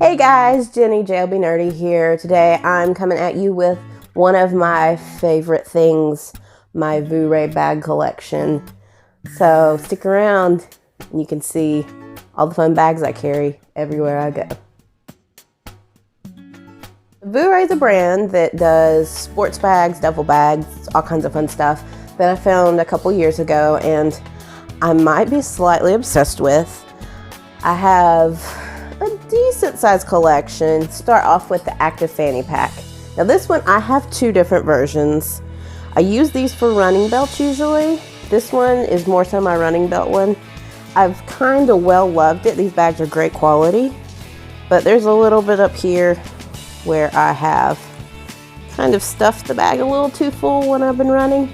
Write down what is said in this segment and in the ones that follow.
Hey guys, Jenny JLB Nerdy here. Today I'm coming at you with one of my favorite things, my Vooray Bag Collection. So stick around and you can see all the fun bags I carry everywhere I go. Vooray is a brand that does sports bags, duffel bags, all kinds of fun stuff that I found a couple years ago and I might be slightly obsessed with. I have a decent sized collection. Start off with the active fanny pack. Now this one, I have two different versions. I use these for running belts usually. This one is more so my running belt one. I've kind of well loved it. These bags are great quality, but there's a little bit up here where I have kind of stuffed the bag a little too full when I've been running.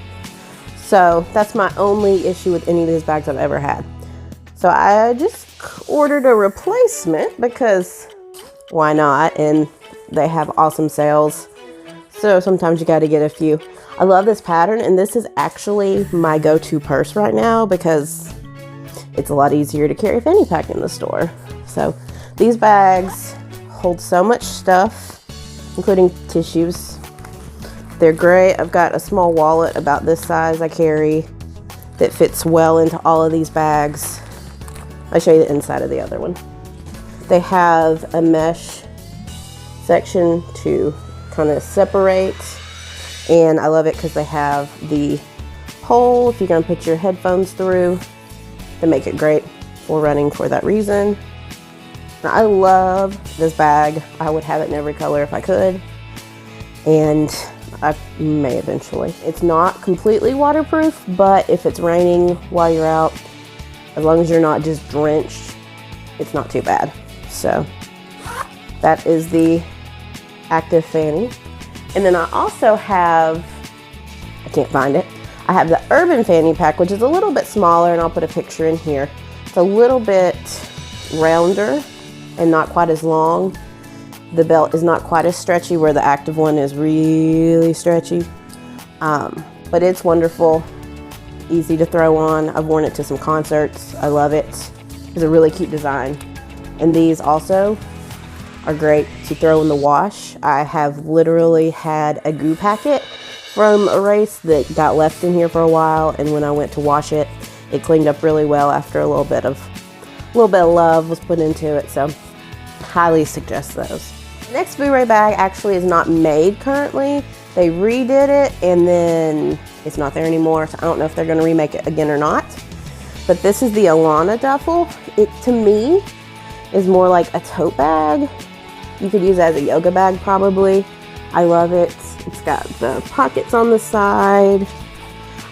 So that's my only issue with any of these bags I've ever had. So I just ordered a replacement because why not? And they have awesome sales. So sometimes you got to get a few. I love this pattern, and this is actually my go-to purse right now because it's a lot easier to carry a fanny pack in the store. So these bags hold so much stuff, including tissues. They're great. I've got a small wallet about this size I carry that fits well into all of these bags. I'll show you the inside of the other one. They have a mesh section to kind of separate, and I love it because they have the hole if you're going to put your headphones through. They make it great for running for that reason. I love this bag. I would have it in every color if I could, and I may eventually. It's not completely waterproof, but if it's raining while you're out, as long as you're not just drenched, it's not too bad. So that is the active fanny. And then I also have, I can't find it, I have the urban fanny pack, which is a little bit smaller, and I'll put a picture in here. It's a little bit rounder and not quite as long. The belt is not quite as stretchy where the active one is really stretchy. But it's wonderful. Easy to throw on. I've worn it to some concerts. I love it. It's a really cute design. And these also are great to throw in the wash. I have literally had a goo packet from a race that got left in here for a while, and when I went to wash it, it cleaned up really well after a little bit of love was put into it. So highly suggest those. Next Vooray bag actually is not made currently. They redid it and then it's not there anymore, so I don't know if they're going to remake it again or not. But this is the Alana Duffel. It, to me, is more like a tote bag. You could use it as a yoga bag probably. I love it. It's got the pockets on the side.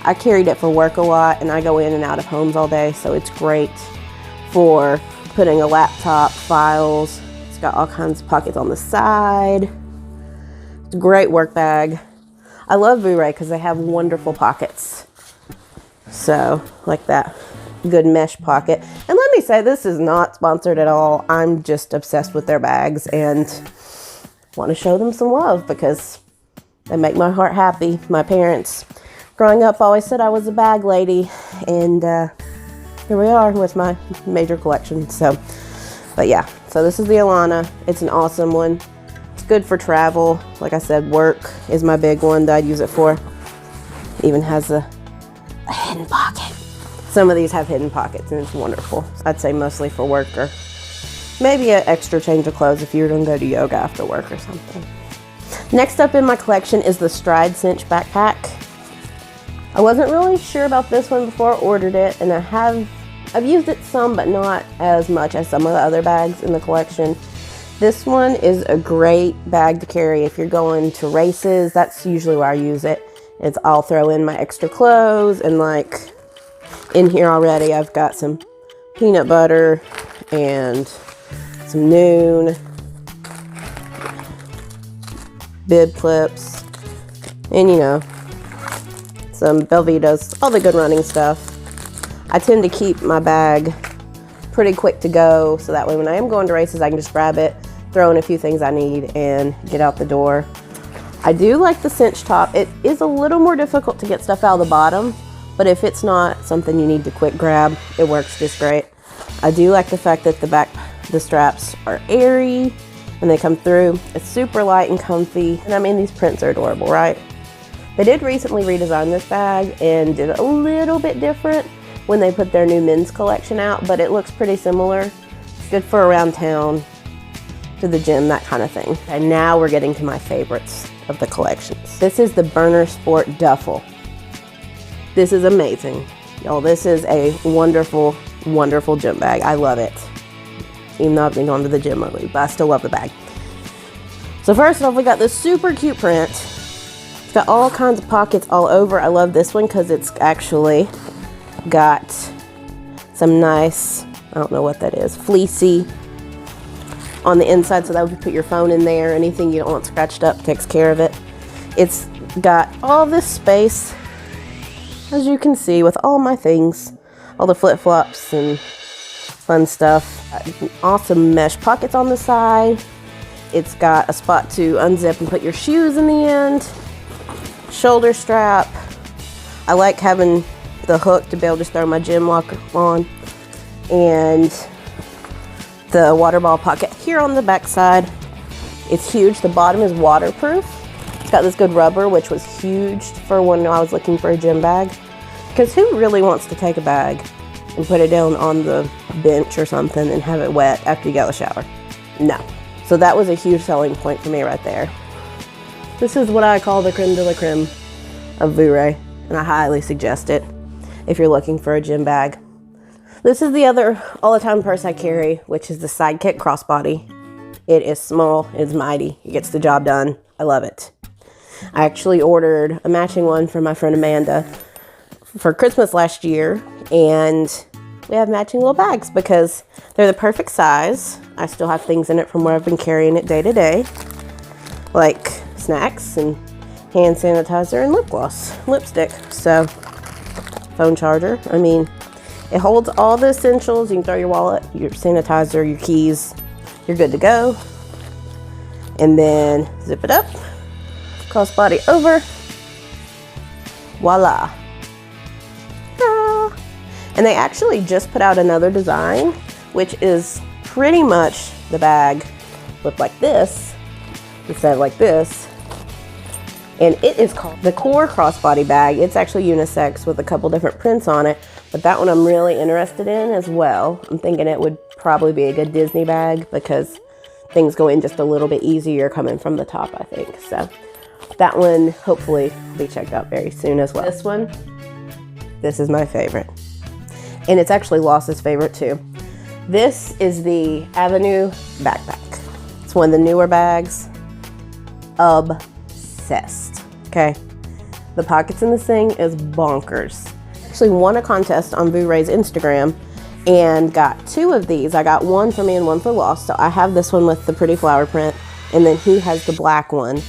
I carried it for work a lot, and I go in and out of homes all day, so it's great for putting a laptop, files. It's got all kinds of pockets on the side. It's a great work bag. I love Vooray because they have wonderful pockets. So, like that good mesh pocket. And let me say, this is not sponsored at all. I'm just obsessed with their bags and want to show them some love because they make my heart happy. My parents, growing up, always said I was a bag lady. And here we are with my major collection. So, but yeah. So this is the Alana. It's an awesome one. Good for travel. Like I said, work is my big one that I use it for. It even has a hidden pocket. Some of these have hidden pockets and it's wonderful. I'd say mostly for work or maybe an extra change of clothes if you're gonna go to yoga after work or something. Next up in my collection is the Stride Cinch backpack. I wasn't really sure about this one before I ordered it, and I've used it some but not as much as some of the other bags in the collection. This one is a great bag to carry if you're going to races. That's usually where I use it. I'll throw in my extra clothes, and like in here already I've got some peanut butter and some Noon, bib clips, and some Belvitas, all the good running stuff. I tend to keep my bag pretty quick to go, so that way when I am going to races I can just grab it, throw in a few things I need, and get out the door. I do like the cinch top. It is a little more difficult to get stuff out of the bottom, but if it's not something you need to quick grab, it works just great. I do like the fact that the back The straps are airy and they come through. It's super light and comfy. And I mean, these prints are adorable, right? They did recently redesign this bag and did it a little bit different when they put their new men's collection out, but it looks pretty similar. It's good for around town, to the gym, that kind of thing. And now we're getting to my favorites of the collections. This is the Burner Sport Duffel. This is amazing. Y'all, this is a wonderful, wonderful gym bag. I love it. Even though I've been going to the gym lately, but I still love the bag. So first off, we got this super cute print. It's got all kinds of pockets all over. I love this one because it's actually got some nice, I don't know what that is, fleecy on the inside, so that would put your phone in there. Anything you don't want scratched up takes care of it. It's got all this space, as you can see, with all my things, all the flip-flops and fun stuff. Awesome mesh pockets on the side. It's got a spot to unzip and put your shoes in the end. Shoulder strap. I like having the hook to be able to throw my gym locker on. And the water ball pocket here on the back side. It's huge. The bottom is waterproof. It's got this good rubber, which was huge for when I was looking for a gym bag. Because who really wants to take a bag and put it down on the bench or something and have it wet after you get out of the shower? No. So that was a huge selling point for me right there. This is what I call the creme de la creme of Vooray, and I highly suggest it if you're looking for a gym bag. This is the other all-the-time purse I carry, which is the Sidekick Crossbody. It is small, it's mighty, it gets the job done. I love it. I actually ordered a matching one for my friend Amanda for Christmas last year, and we have matching little bags because they're the perfect size. I still have things in it from where I've been carrying it day to day, like snacks and hand sanitizer and lip gloss, lipstick. So, phone charger. I mean, it holds all the essentials. You can throw your wallet, your sanitizer, your keys. You're good to go. And then zip it up, crossbody over. Voila. And they actually just put out another design, which is pretty much the bag looked like this instead of like this. And it is called the Core Crossbody Bag. It's actually unisex with a couple different prints on it, but that one I'm really interested in as well. I'm thinking it would probably be a good Disney bag because things go in just a little bit easier coming from the top, I think. So that one hopefully will be checked out very soon as well. This one, this is my favorite. And it's actually Loss's favorite too. This is the Avenue backpack. It's one of the newer bags. Obsessed, okay? The pockets in this thing is bonkers. Actually won a contest on Vooray's Instagram and got two of these. I got one for me and one for Loss. So I have this one with the pretty flower print, and then he has the black one.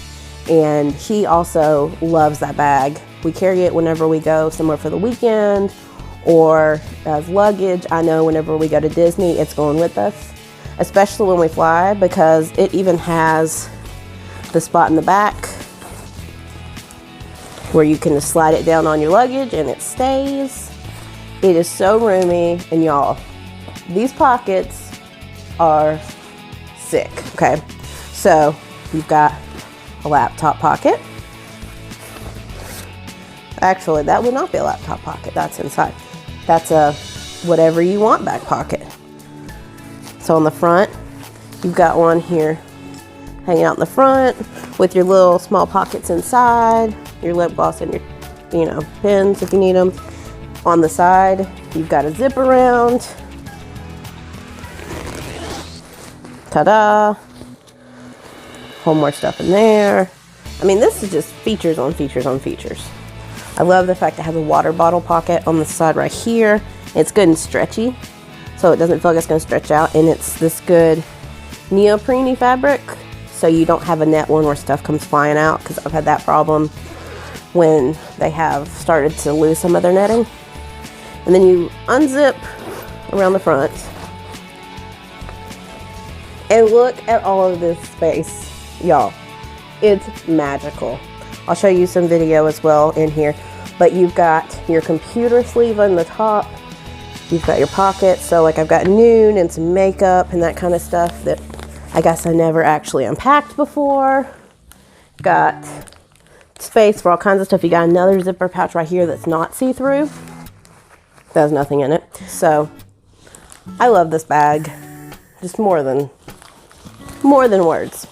And he also loves that bag. We carry it whenever we go somewhere for the weekend or as luggage. I know whenever we go to Disney, it's going with us, especially when we fly, because it even has the spot in the back where you can just slide it down on your luggage and it stays. It is so roomy, and y'all, these pockets are sick, okay? So you've got a laptop pocket. Actually, that would not be a laptop pocket, that's inside. That's a whatever you want back pocket. So on the front, you've got one here hanging out in the front with your little small pockets inside, your lip gloss and your, pins if you need them. On the side, you've got a zip around. Ta-da! Whole more stuff in there. I mean, this is just features on features on features. I love the fact it has a water bottle pocket on the side right here. It's good and stretchy, so it doesn't feel like it's going to stretch out. And it's this good neoprene fabric, so you don't have a net one where stuff comes flying out, because I've had that problem when they have started to lose some of their netting. And then you unzip around the front. And look at all of this space, y'all. It's magical. I'll show you some video as well in here. But you've got your computer sleeve on the top. You've got your pockets, so like I've got Noon and some makeup and that kind of stuff that I guess I never actually unpacked before. Got space for all kinds of stuff. You got another zipper pouch right here that's not see-through. There's nothing in it. So I love this bag, just more than words.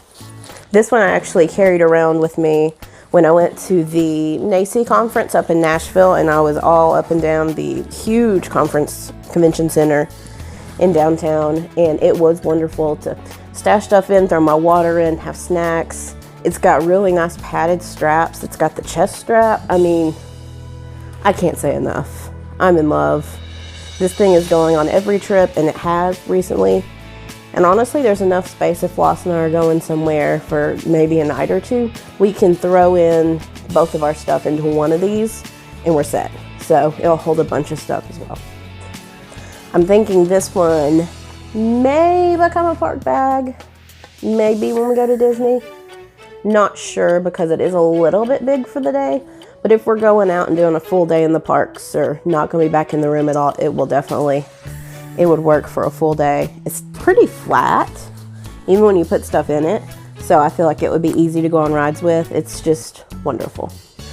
This one I actually carried around with me when I went to the NACE conference up in Nashville, and I was all up and down the huge convention center in downtown, and it was wonderful to stash stuff in, throw my water in, have snacks. It's got really nice padded straps. It's got the chest strap. I mean, I can't say enough. I'm in love. This thing is going on every trip, and it has recently. And honestly, there's enough space if Floss and I are going somewhere for maybe a night or two. We can throw in both of our stuff into one of these and we're set. So it'll hold a bunch of stuff as well. I'm thinking this one may become a park bag. Maybe when we go to Disney. Not sure because it is a little bit big for the day. But if we're going out and doing a full day in the parks or not going to be back in the room at all, it would work for a full day. It's pretty flat, even when you put stuff in it. So I feel like it would be easy to go on rides with. It's just wonderful.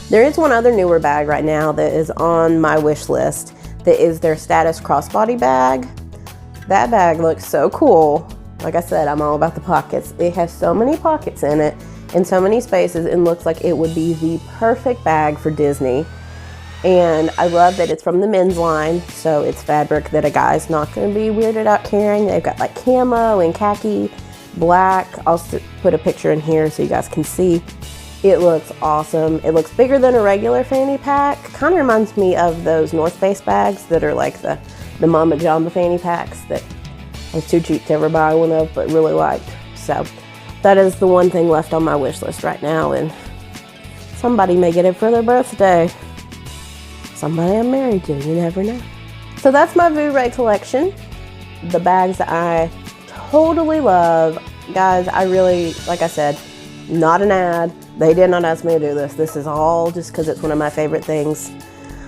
There is one other newer bag right now that is on my wish list. That is their Status Crossbody bag. That bag looks so cool. Like I said, I'm all about the pockets. It has so many pockets in it and so many spaces, and looks like it would be the perfect bag for Disney. And I love that it's from the men's line, so it's fabric that a guy's not going to be weirded out carrying. They've got like camo and khaki, black. I'll put a picture in here so you guys can see. It looks awesome. It looks bigger than a regular fanny pack. Kind of reminds me of those North Face bags that are like the Mama Jamba fanny packs that I was too cheap to ever buy one of, but really liked. So that is the one thing left on my wish list right now, and somebody may get it for their birthday. Somebody I'm married to, you never know. So that's my Vooray collection. The bags that I totally love. Guys, I really, like I said, not an ad. They did not ask me to do this. This is all just because it's one of my favorite things.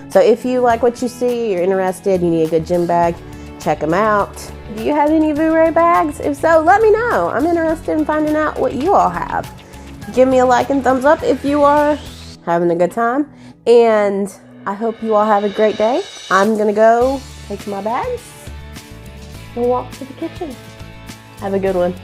So if you like what you see, you're interested, you need a good gym bag, check them out. Do you have any Vooray bags? If so, let me know. I'm interested in finding out what you all have. Give me a like and thumbs up if you are having a good time. And I hope you all have a great day. I'm gonna go take my bags and walk to the kitchen. Have a good one.